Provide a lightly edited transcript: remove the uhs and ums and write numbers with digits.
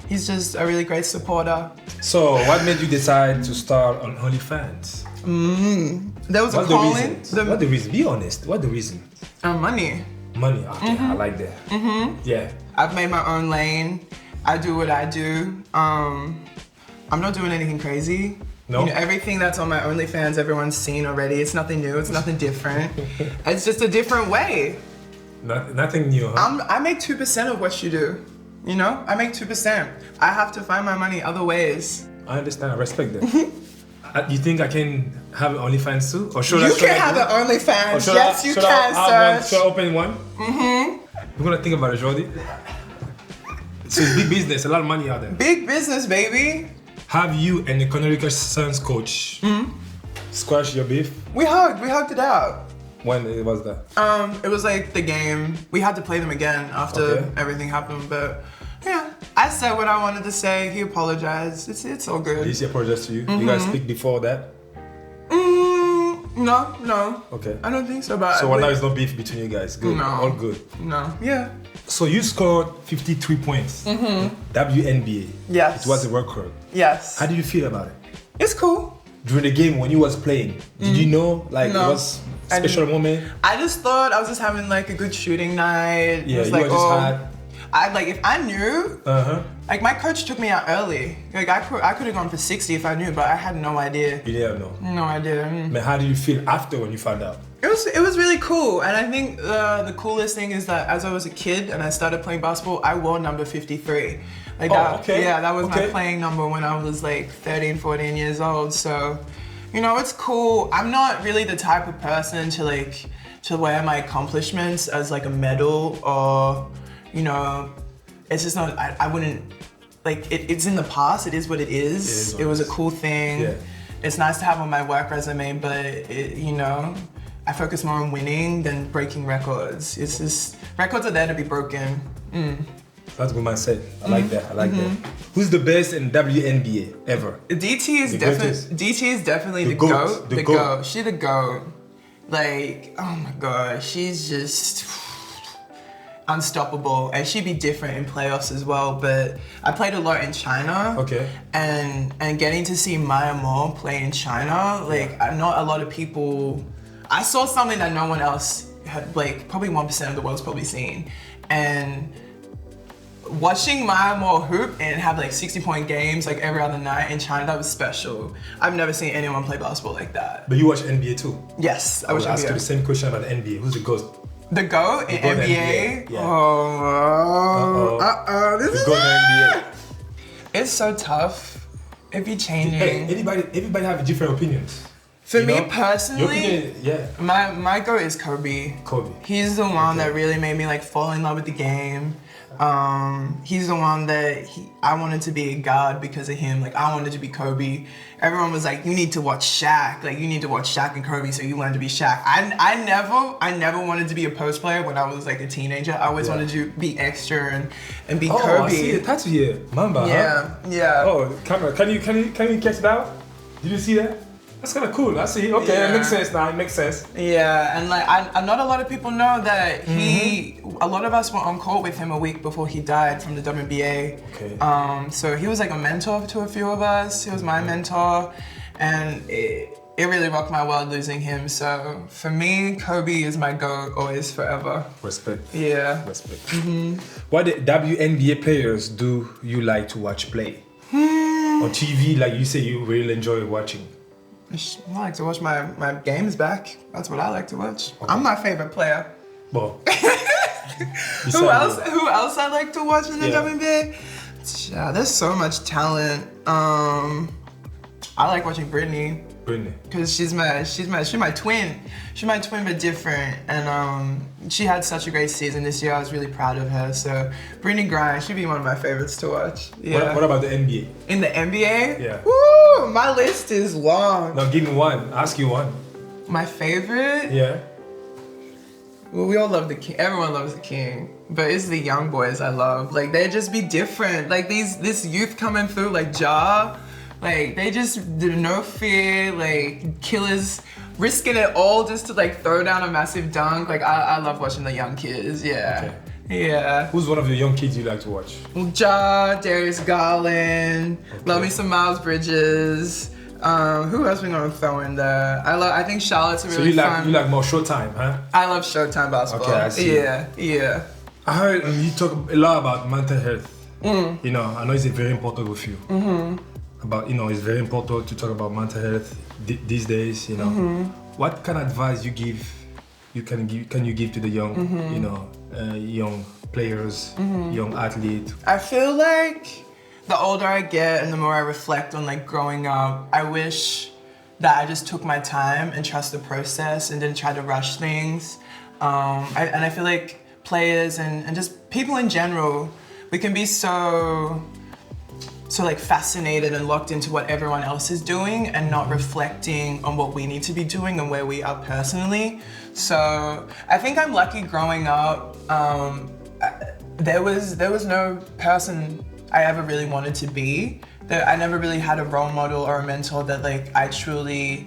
He's just a really great supporter. So, what made you decide to start on OnlyFans? There was What's a calling. What's the reason? Be honest. What's the reason? Money. Money. Okay, I like that. Yeah. I've made my own lane. I do what I do. I'm not doing anything crazy. No. You know, everything that's on my OnlyFans, everyone's seen already. It's nothing new. It's nothing different. It's just a different way. Nothing new, huh? I make 2% of what you do. You know, I make 2%. I have to find my money other ways. I understand. I respect that. You think I can have an OnlyFans too, or should you I? can have an OnlyFans. Yes, you can, sir. Should I open one? We're gonna think about it, Jordi. It's a big business. A lot of money out there. Big business, baby. Have you and the Connecticut Suns coach squash your beef? We hugged it out. When was that? It was like the game. We had to play them again after everything happened, but yeah, I said what I wanted to say. He apologized. It's all good. Did he apologize to you? You guys speak before that? No. Okay. I don't think so. But so now it's no beef between you guys. Good. No. All good. No. Yeah. So you scored 53 points. WNBA. Yes. It was a record. Yes. How did you feel about it? It's cool. During the game when you was playing, did you know it was a special moment? I just thought I was just having like a good shooting night. Yeah, was you like, were just hot. If I knew, like my coach took me out early. Like I could have gone for 60 if I knew, but I had no idea. You didn't know? No idea. Man, how did you feel after when you found out? It was really cool, and I think the coolest thing is that as I was a kid and I started playing basketball, I wore number 53. Like that was my playing number when I was like 13, 14 years old. So, you know, it's cool. I'm not really the type of person to wear my accomplishments as like a medal or, you know, it's just not, I wouldn't, like, it's in the past, it is what it is. It was a cool thing. Yeah. It's nice to have on my work resume, but you know, I focus more on winning than breaking records. It's just, records are there to be broken. That's a good mindset. I like that. I like that. Who's the best in WNBA ever? DT is definitely the GOAT. The GOAT. She's the GOAT. Like, oh my God, she's just unstoppable, and she'd be different in playoffs as well. But I played a lot in China. Okay. And getting to see Maya Moore play in China, like not a lot of people. I saw something that no one else had, like probably 1% of the world's probably seen, and watching Maya Moore hoop and have like 60-point games like every other night in China, that was special. I've never seen anyone play basketball like that. But you watch NBA too? Yes, I watch NBA. I'll ask you the same question about the NBA. Who's the GOAT? The GOAT in NBA? Yeah. This is NBA. It's so tough. It be changing. Hey, everybody have different opinions. For me personally, yeah. My GOAT is Kobe. He's the one that really made me like fall in love with the game. He's the one that I wanted to be a guard because of him. Like I wanted to be Kobe. Everyone was like, you need to watch Shaq. Like you need to watch Shaq and Kobe so you learn to be Shaq. I never wanted to be a post player when I was like a teenager. I always wanted to be extra and be Kobe. Oh, I see the tattoo here. Mamba, Yeah. Oh, camera. Can you catch it out? Did you see that? That's kind of cool. I see. Okay, it makes sense now. It makes sense. Yeah, and like not a lot of people know that a lot of us were on court with him a week before he died from the WNBA. Okay. So he was like a mentor to a few of us. He was my mentor, and it really rocked my world losing him. So for me, Kobe is my GOAT, always, forever. Respect. Yeah. Respect. What WNBA players do you like to watch play? On TV, like you say, you really enjoy watching. I like to watch my games back. That's what I like to watch. Okay. I'm my favorite player. Well, who else I like to watch in the WNBA? Yeah, there's so much talent. I like watching Brittany. Because she's my twin. She's my twin, but different. And she had such a great season this year. I was really proud of her. So Brittany Griner, she'd be one of my favorites to watch. Yeah. What about the NBA? In the NBA? Yeah. Woo! My list is long. No, give me one. Ask you one. My favorite? Yeah. Well, we all love the King. Everyone loves the King. But it's the young boys I love. Like, they just be different. Like, this youth coming through, like Ja. Like, they just do no fear, like, killers, risking it all just to, like, throw down a massive dunk. Like, I love watching the young kids, yeah. Okay. Yeah. Who's one of the young kids you like to watch? Ja, Darius Garland. Love me some Miles Bridges. Who else we gonna throw in there? I think Charlotte's a really fun. So you like more Showtime, huh? I love Showtime basketball. Okay, I see. Yeah. I heard you talk a lot about mental health. You know, I know it's very important with you. About, you know, it's very important to talk about mental health these days. You know, what kind of advice can you give to the young, you know, young players, young athletes? I feel like the older I get and the more I reflect on like growing up, I wish that I just took my time and trust the process and didn't try to rush things. And I feel like players and just people in general, we can be so like fascinated and locked into what everyone else is doing and not reflecting on what we need to be doing and where we are personally. So I think I'm lucky growing up. There was no person I ever really wanted to be. I never really had a role model or a mentor that like I truly